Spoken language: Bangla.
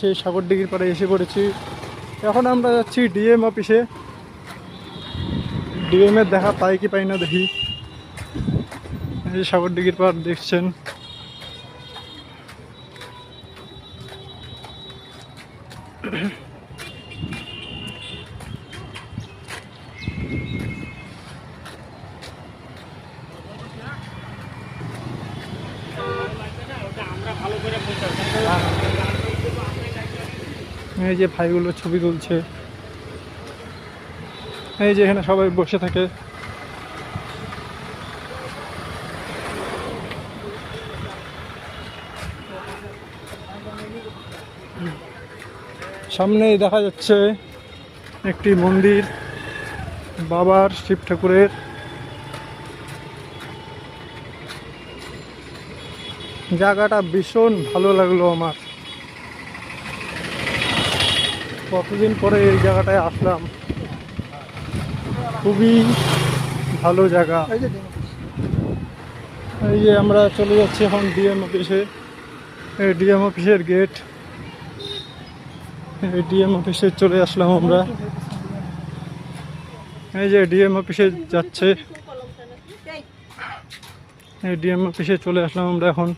সেই সাগরদিঘির পাড়ে এসে পড়েছি। এখন আমরা যাচ্ছি ডিএম অফিসে। ডিএম এর দেখা পাই কি পাই না দেখি। এই সাগরদিঘির পাড় দেখছেন। এই যে ভাইগুলো ছবি তুলছে। এই যে এখানে সবাই বসে থাকে। সামনেই দেখা যাচ্ছে একটি মন্দির, বাবার শিব ঠাকুরের। জায়গাটা ভীষণ ভালো লাগলো আমার। কতদিন পরে এই জায়গাটায় আসলাম, খুবই ভালো জায়গা। এই যে আমরা চলে যাচ্ছি এখন ডিএম অফিসে। এই ডিএম অফিসের গেট। এই ডিএম অফিসে চলে আসলাম আমরা। এই যে ডিএম অফিসে যাচ্ছে। এই ডিএম অফিসে চলে আসলাম আমরা এখন।